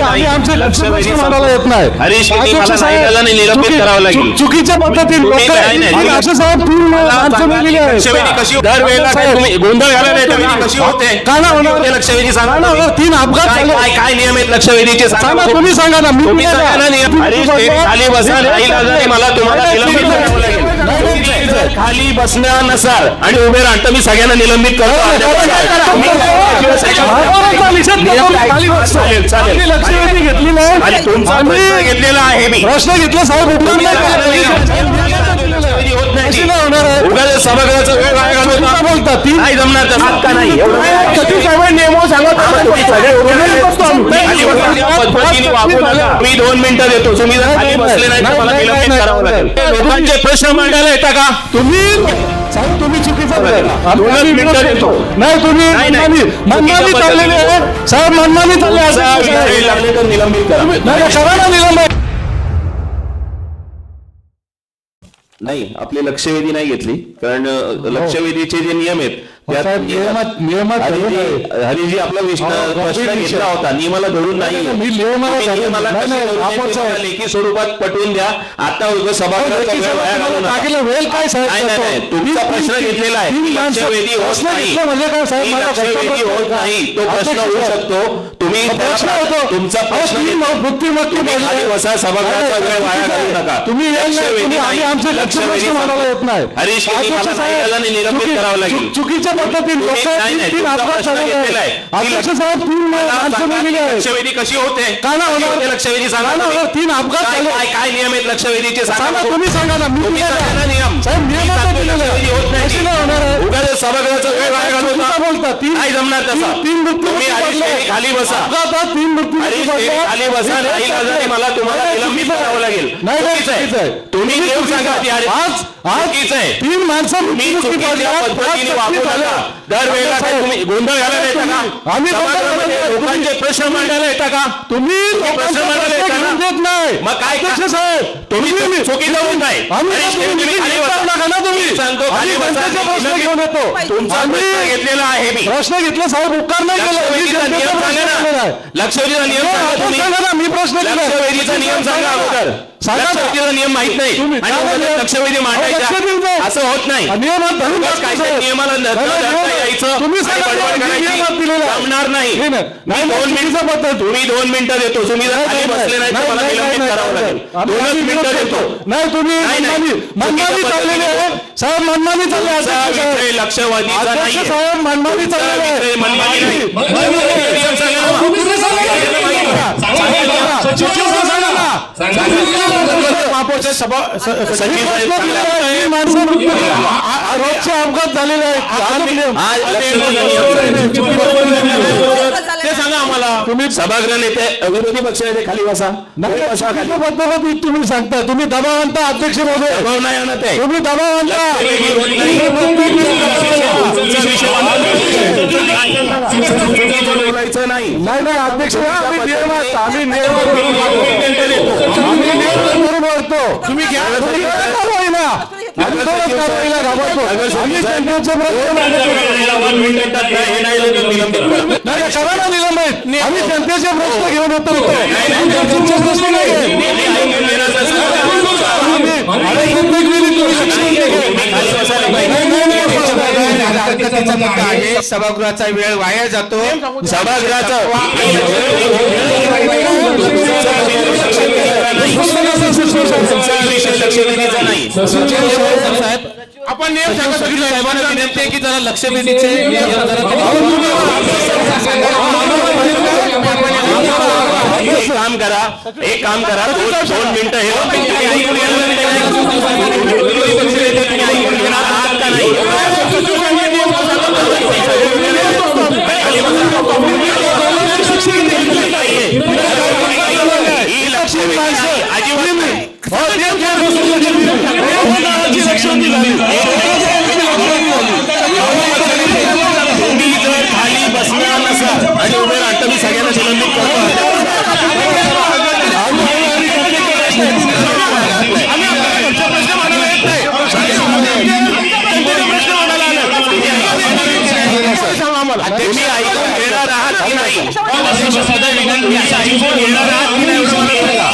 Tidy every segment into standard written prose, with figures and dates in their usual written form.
आम्ही आमचे लक्ष मांडायला येत नाही. हरीश शेट्टी मला सांगितलं नाही, निलंबित करावं लागेल. चुकीच्या पद्धतीने दरवेळेला काय तुम्ही गोंधळ घाला नाही तर कशी होते? का ना होणार? लक्षवेधी सांगा. 3 अपघात झाले. काय नियम आहेत लक्षवेधीचे सांगा. तुम्ही सांगा ना. तुम्ही सांगा ना नियम. हरीश शेट्टी खाली बसा नाही, मला तुम्हाला निलंबित करावं लागेल. खाली बसण्यानुसार आणि उभे राहता तर मी सगळ्यांना निलंबित करतो. चालेल लक्षवेधी घेतली नाही. आणि तुमचा प्रश्न घेतलेला आहे मी. प्रश्न घेतला साहेब. उगाच सभागृहाचा वेळ वाया घालवता बोलतात नाही जमणार तसं का नाही. मी 2 मिनिटं देतो. तुम्ही जर खाली बसले नाही तर मला निलंबित करावं लागेल. लोकांचे प्रश्न मांडायला येता का तुम्ही? साहेब तुम्ही चुकीचं मिनिटं देतो. नाही तुम्ही मनमानी चाललेली आहे साहेब. मनमानी चालले लागले तर निलंबित करा. करा ना निलंबित. नाही आपली लक्षवेधी नाही घेतली कारण लक्षवेधीचे जे नियम आहेत नियमात हरीजी आपला प्रश्न घेतला होता नियमाला धरून नाही. लेखी स्वरूपात पटवून द्या. आता सभागृहाचा वेळ काय साहेब? तुमचा प्रश्न घेतलेला आहे. लक्षवेधी होत नाही होत नाही. तो प्रश्न होऊ शकतो. तुम्ही तुमचा प्रश्न बसा. सभागृहाचा वेळ वाया घालू नका. तुम्ही आमचे लक्षवेधी मांडायला येत नाही. हरीश शेट्टी मला सांगितलं नाही, निलंबित करावं लागेल. चुकीच्या पद्धतीने लक्षवेधी कशी होते? का ना होणार? लक्षवेधी सांगा. 3 अपघात झाले. काय नियम आहेत लक्षवेधीचे सांगा. तुम्ही सांगा ना. नियम उगाच सभागृहाचा वेळ वाया घालवता बोलतात नाही जमणार तसं. 3 मृत्यू खाली बसा. 3 मृत्यू खाली बसा नाही, मला तुम्हाला निलंबित करावं लागेल. नाही तुम्ही देऊ सांगा. आज 3 माणसं पद्धतीने वापरू नका. दरवेळेला काय तुम्ही गोंधळ घालायला येता का? आम्ही लोकांचे प्रश्न मांडायला येता का? तुम्ही प्रश्न मांडायला येता का? देत नाही. मग काय साहेब तुम्ही चुकीचं होत नाही. प्रश्न घेऊन येतो. तुमचा प्रश्न घेतलेला आहे मी. प्रश्न घेतला साहेब. उपकार नाही केला. लक्षवेधीचा नियम सांगा तुम्ही. मी प्रश्न लक्षवेधीचा नियम सांगा अगोदर. लक्षवेधीचा नियम माहित नाही आणि लक्षवेधी मांडायचा असं होत नाही. नियमात धरून नियमाला यायचं तुम्ही जमणार नाही. तुम्ही 2 मिनिटं देतो. तुम्ही जर खाली बसले नाही तर मला निलंबित करावं लागेल. 2 मिनिटं देतो. नाही तुम्ही मनमानी चाललेली आहे साहेब. मनमानी चालले. लक्षवादीचा नाही साहेब. मनमानी चालले. मनमानी नाही. रोजचे अपघात झालेले आहेत. ते सांगा आम्हाला. तुम्ही सभागृह नेते विरोधी पक्ष नेते खाली बसा. तुम्ही सांगता. तुम्ही दबाव आणता अध्यक्ष महोदय. दबाव नाही आणत आहे. तुम्ही दबाव आणता. बोलायचं नाही. नाही अध्यक्ष आम्ही बोलतो. तुम्ही घ्या निलंबित. आम्ही जनतेचे प्रश्न घेऊन येतो. सभागृहाचा वेळ वाया जातो. सभागृहाचा आपण नियम साहेबांना विनंती आहे की जरा लक्षवेधीचे एक काम करा 2 मिनिटं खाली बसणार नसाल आणि उभे राहता मी सगळ्यांना निलंबित करतो. ऐकून घेणार आहात की नाही?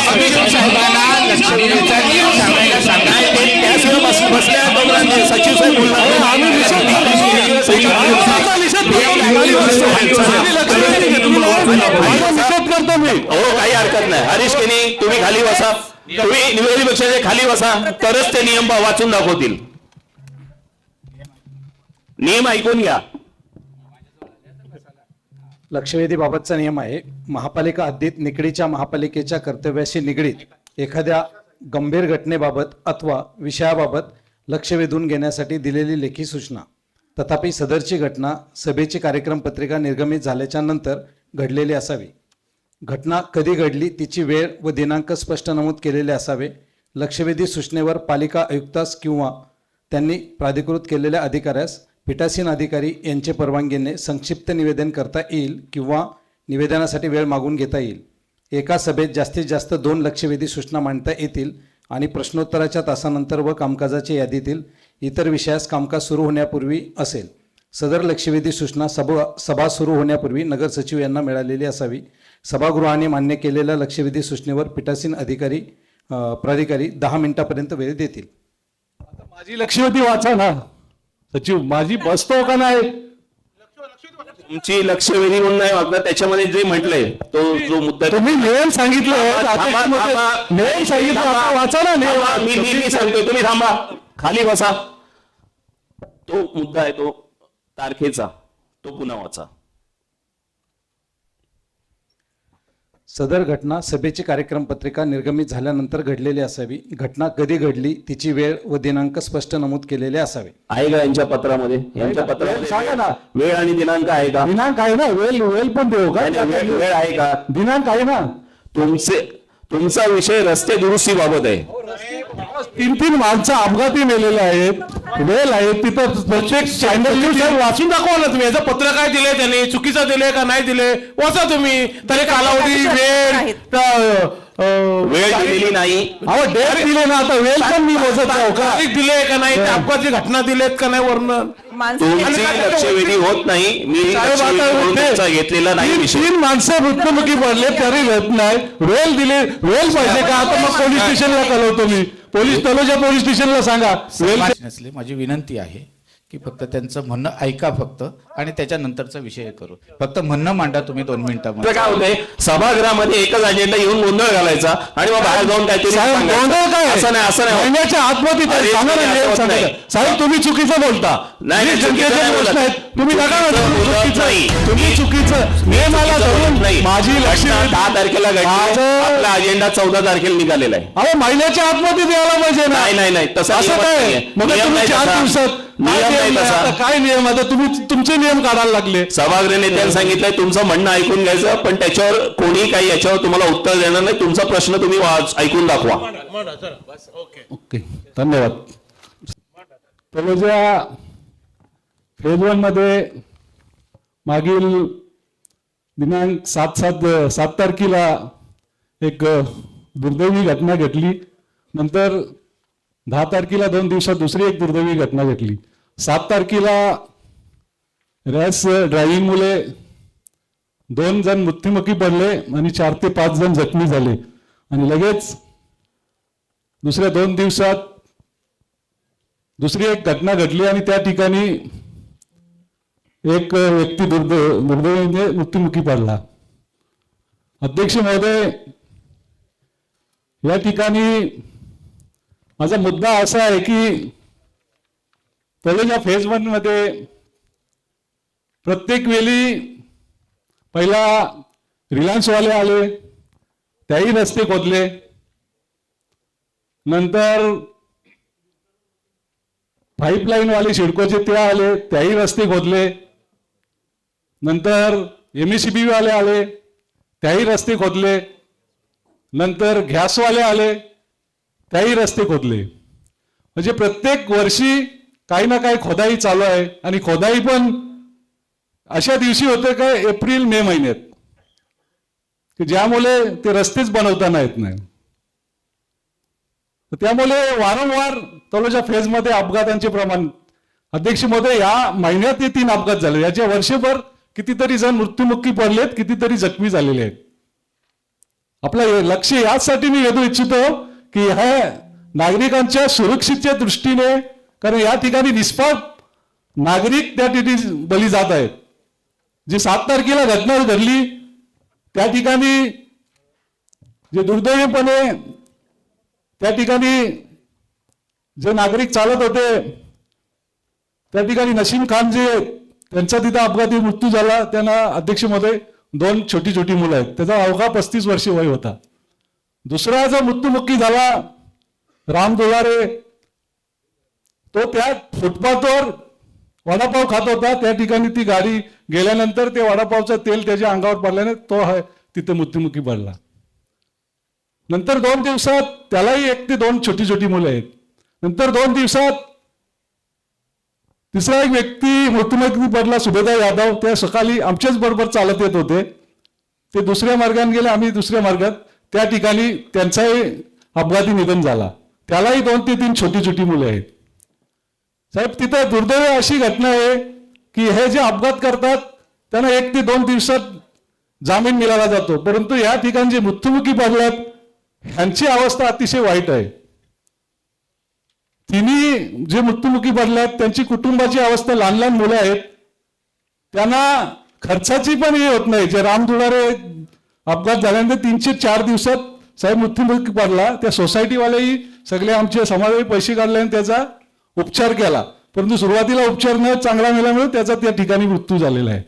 अभिषेक साहेबांना लक्षवेधीचा नियम सांगायला सांगा. त्याच वेळी बसल्या तोपर्यंत सचिव साहेब बोलणार. आम्ही निषेध करतो. माझा निषेध करतो मी. हो, काही हरकत नाही. हरीश केनी, तुम्ही खाली बसा. तुम्ही विरोधी पक्षाचे खाली बसा, तरच ते नियम वाचून दाखवतील. नियम ऐकून घ्या. लक्षवेधीबाबतचा नियम आहे. महापालिका हद्दीत निकडीच्या महापालिकेच्या कर्तव्याशी निगडीत एखाद्या गंभीर घटनेबाबत अथवा विषयाबाबत लक्ष वेधून घेण्यासाठी दिलेली लेखी सूचना. तथापि सदरची घटना सभेची कार्यक्रम पत्रिका निर्गमित झाल्याच्या नंतर घडलेली असावी. घटना कधी घडली तिची वेळ व दिनांक स्पष्ट नमूद केलेले असावे. लक्षवेधी सूचनेवर पालिका आयुक्तास किंवा त्यांनी प्राधिकृत केलेल्या अधिकाऱ्यास पीठासीन अधिकारी यांचे परवानगीने संक्षिप्त निवेदन करता येईल किंवा निवेदनासाठी वेळ मागून घेता येईल. एका सभेत जास्तीत जास्त 2 लक्षवेधी सूचना मांडता येतील आणि प्रश्नोत्तराच्या तासानंतर व कामकाजाच्या यादीतील इतर विषयास कामकाज सुरू होण्यापूर्वी असेल. सदर लक्षवेधी सूचना सभा सुरू होण्यापूर्वी नगर सचिव यांना मिळालेली असावी. सभागृहाने मान्य केलेल्या लक्षवेधी सूचनेवर पीठासीन प्राधिकारी 10 मिनिटापर्यंत वेळ देतील. माझी लक्षवेधी वाचा ना सचिव. माझी बसतो का नाही? तुमची लक्षवेधी म्हणून नाही वागणार. त्याच्यामध्ये जे म्हटलंय तो जो मुद्दा तुम्ही नियम सांगितले. नियम सांगितलं आता वाचा ना नियम. मी सांगतोय, तुम्ही थांबा, खाली बसा. तो मुद्दा आहे तो तारखेचा, तो पुन्हा वाचा. सदर घटना सभेची कार्यक्रम पत्रिका निर्गमित झाल्यानंतर घडलेली असावी. घटना कधी घडली तिची वेळ व दिनांक स्पष्ट नमूद केलेले असावे. आहे का यांच्या पत्रामध्ये? यांच्या पत्रामध्ये सांगा ना. वेळ आणि दिनांक आहे का? दिनांक आहे ना. वेळ पण देऊ का? वेळ आहे का? दिनांक आहे ना. तुमचा विषय रस्ते दुरुस्ती बाबत आहे. 3 माणसं अपघाती मेलेले आहेत. वेळ आहे तिथं प्रत्येक चॅनल न्यूज वाचून दाखवा ना तुम्ही. याचं पत्र काय दिलंय त्याने, चुकीचं दिलंय का नाही दिले वाचा तुम्ही. त्याने कालावधी, वेळ दिलेली नाही. अहो डेट दिले ना. आता वेळ पण मी मोजत राहू का? तारीख दिले का नाही, त्या अपघाताची घटना दिलेत का नाही वर्णन. तुमची लक्षवेधी होत नाही. मी लक्षवेधी म्हणून तुमचा घेतलेला नाही विषय. 3 माणसं मृत्युमुखी पडले तरी होत नाही. वेळ पाहिजे का? आता मग पोलीस स्टेशनला कळवतो मी. तलोजा पोलीस स्टेशनला सांगा. नसले माझी विनंती आहे की फक्त त्यांचं म्हणणं ऐका फक्त आणि त्याच्यानंतरचा विषय करू. फक्त म्हणणं मांडा तुम्ही 2 मिनिटांमध्ये. काय होतंय, सभागृहामध्ये एकच अजेंडा येऊन गोंधळ घालायचा आणि मग बाहेर जाऊन काहीतरी साहेब सांगायचं. गोंधळ काय? असं नाही. महिन्याच्या आतमध्ये अरे, सांगा ना, असं नियम होत सांगा. नाही. साहेब तुम्ही चुकीचं बोलता. नाही, जे चुकीचं जनतेचे नाही प्रश्न बोलत. आहेत तुम्ही नका ना. चुकीचं बोलत चुकीचं नाही. तुम्ही चुकीचं नियमाला धरून माझी लक्ष 10 तारखेला घडली. आपला अजेंडा 14 तारखेला निघालेला आहे. अहो महिन्याच्या आतमध्ये द्यायला पाहिजे ना. नाही तसं असं नियम काय? नाहीये. मग नियम तुम्ही नाही 4 तसा. दिवसात नियम काय नाही नियम आहे? तसा. आता काय नियम? आता तुम्ही तुमचे नियम काढायला लागले. सभागृह नेत्यांनी सांगितलंय तुमचं म्हणणं ऐकून घ्यायचं, पण त्याच्यावर कोणी काही याच्यावर तुम्हाला उत्तर देणार नाही. तुमचा प्रश्न तुम्ही ऐकून दाखवा. ओके धन्यवाद. तलोजा फेज 1 मध्ये मागील दिनांक 7 तारखेला एक दुर्दैवी घटना घडली. नंतर 10 तारखेला 2 दिवसात दुसरी एक दुर्दैवी घटना घडली. 7 तारखेला रॅश ड्रायव्हिंग मुळे 2 जण मृत्युमुखी पडले आणि 4 ते 5 जण जखमी झाले. आणि लगेच दुसऱ्या 2 दिवसात दुसरी एक घटना घडली आणि त्या ठिकाणी एक व्यक्ती दुर्दैवाने मृत्युमुखी पडला. अध्यक्ष महोदय, या ठिकाणी माझा मुद्दा असा आहे की तलोजा फेज 1 मध्ये प्रत्येक वेळी पहिला रिलायन्सवाले आले, त्याही रस्ते खोदले. नंतर पाईपलाईन वाले सिडकोचे ते आले, त्याही रस्ते खोदले. नंतर MSCB वाले आले, त्याही रस्ते खोदले. नंतर गॅसवाले आले, त्याही रस्ते खोदले. म्हणजे प्रत्येक वर्षी काही ना काही खोदाई चालू आहे. आणि खोदाई पण अशा दिवशी होते का एप्रिल-मे महिन्यात, की ज्यामुळे ते रस्तेच बनवताना येत नाही. त्यामुळे वारंवार तलोजा फेज मध्ये अपघातांचे प्रमाण, अध्यक्ष महोदय, या महिन्यात 3 अपघात झाले. याच्या वर्षभर कितीतरी जण मृत्युमुखी पडलेत, कितीतरी जखमी झालेले आहेत. आपलं लक्ष यासाठी मी वेधू इच्छितो की ह्या नागरिकांच्या सुरक्षेच्या दृष्टीने, कारण या ठिकाणी निष्पाप नागरिक त्या ठिकाणी बली जात आहेत. जी 7 तारखेला घटना घडली त्या ठिकाणी जे दुर्दैवीपणे त्या ठिकाणी जे नागरिक चालत होते त्या ठिकाणी नसीम खान जे त्यांचा तिथं अपघाती मृत्यू झाला. त्यांना अध्यक्ष महोदय 2 छोटी छोटी मुलं आहेत. त्याचा अवघा 35 वर्ष वय होता. दुसरा जो मृत्युमुखी झाला राम दुलारे, तो त्या फुटपाथवर वडापाव खात होता. त्या ठिकाणी ती गाडी गेल्यानंतर ते वडापावचं तेल त्याच्या अंगावर पडल्याने तो तिथे मृत्युमुखी पडला. नंतर 2 दिवसात त्यालाही 1 ते 2 छोटी छोटी मुलं आहेत. नंतर 2 दिवसात तिसरा एक व्यक्ती मृत्युमुखी पडला, सुभेदार यादव. ते सकाळी आमच्याच बरोबर चालत येत होते. ते दुसऱ्या मार्गाने गेले, आम्ही दुसऱ्या मार्गात. त्या ठिकाणी त्यांचाही अपघाती निधन झाला. त्यालाही 2 ते 3 छोटी छोटी मुलं आहेत. साहेब, तिथं दुर्दैवी अशी घटना आहे की हे जे अपघात करतात त्यांना 1 ते 2 दिवसात जामीन मिळाला जातो, परंतु या ठिकाणी जे मृत्युमुखी पडल्यात ह्यांची अवस्था अतिशय वाईट आहे. तिन्ही जे मृत्युमुखी पडल्यात त्यांची कुटुंबाची अवस्था, लहान लहान मुलं आहेत, त्यांना खर्चाची पण हे होत नाही. जे राम दुलारे अपघात झाल्यानंतर 3 ते 4 दिवसात साहेब मृत्युमुखी पडला. त्या सोसायटीवालेही सगळे आमचे समाजाने पैसे काढले आणि त्याचा उपचार केला, परंतु सुरुवातीला उपचार न चांगला मिळाल्यामुळे त्याचा त्या ठिकाणी मृत्यू झालेला आहे.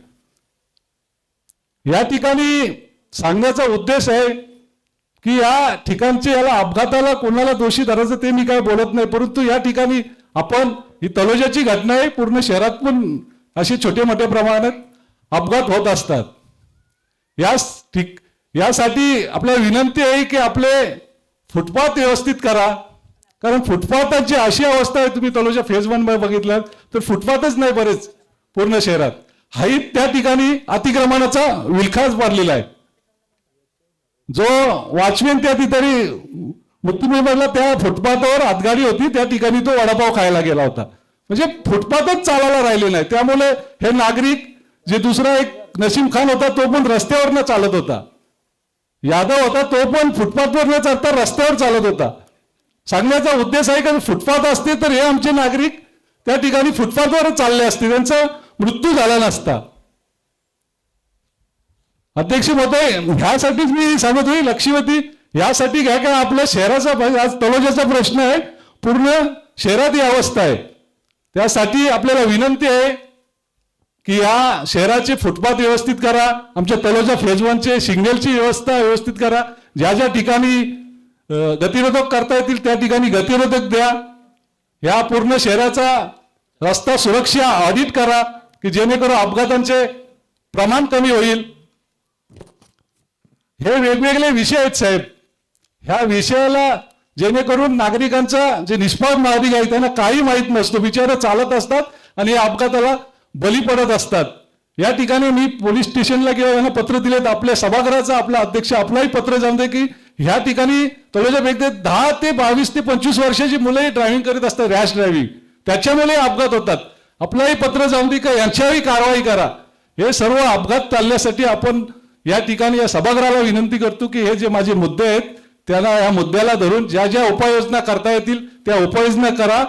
या ठिकाणी सांगण्याचा उद्देश आहे की या ठिकाणचे याला अपघाताला कोणाला दोषी धरायचं ते मी काय बोलत नाही, परंतु या ठिकाणी आपण ही तलोजाची घटना आहे, पूर्ण शहरात पण असे छोटे मोठ्या प्रमाणात अपघात होत असतात. यासाठी आपल्याला विनंती आहे की आपले फुटपाथ व्यवस्थित करा, कारण फुटपाथाची अशी अवस्था आहे, तुम्ही तलोजा फेज 1 मध्ये बघितलं तर फुटपाथच नाही बरेच पूर्ण शहरात. हाही त्या ठिकाणी अतिक्रमणाचा विळखाच पडलेला आहे. जो वॉचमॅन त्या ठिकाणी मृत्यूमुखी त्या फुटपाथवर हातगाडी होती, त्या ठिकाणी तो वडापाव खायला गेला होता. म्हणजे फुटपाथच चालायला राहिले नाही. त्यामुळे हे नागरिक, जे दुसरा एक नसीम खान होता तो पण रस्त्यावर न चालत होता, यादव होता तो पण फुटपाथवर न चालता रस्त्यावर चालत होता. सांगण्याचा उद्देश आहे की फुटपाथ असते तर हे आमचे नागरिक त्या ठिकाणी फुटपाथवर चालले असते, त्यांचा मृत्यू झाला नसता. अध्यक्ष महोदय, ह्यासाठीच मी सांगत होई लक्षवेधी यासाठी घ्या का आपल्या शहराचा, आज तलोजाचा प्रश्न आहे, पूर्ण शहरात ही अवस्था आहे. त्यासाठी आपल्याला विनंती आहे की या शहराचे फुटपाथ व्यवस्थित करा, आमच्या तलोजा फेज 1 चे सिग्नलची व्यवस्था व्यवस्थित करा, ज्या ज्या ठिकाणी गतिरोधक करता येतील त्या ठिकाणी गतिरोधक द्या. या पूर्ण शहराचा रस्ता सुरक्षा ऑडिट करा की जेणेकरून अपघातांचे प्रमाण कमी होईल. हे वेगवेगळे विषय आहेत साहेब. ह्या विषयाला जेणेकरून नागरिकांचा, जे निष्पाप नागरिक आहे त्यांना काही माहीत नसतो, बिचारे चालत असतात आणि या अपघाताला बली पडत असतात. या ठिकाणी मी पोलीस स्टेशनला किंवा यांना पत्र दिलेत, आपल्या सभागृहाचा आपला अध्यक्ष आपलाही पत्र जाऊन दे की ह्या ठिकाणी तलोजा व्यक्ती 10 ते 22 ते 25 वर्षाची मुलंही ड्रायव्हिंग करीत असतात, रॅश ड्रायव्हिंग, त्याच्यामुळे अपघात होतात. आपलाही पत्र जाऊन दे का यांच्यावरही कारवाई करा. हे सर्व अपघात टाळण्यासाठी आपण या ठिकाणी या सभागृहाला विनंती करतो की हे जे माझे मुद्दे आहेत त्यांना या मुद्द्याला धरून ज्या ज्या उपाययोजना करता येतील त्या उपाययोजना करा.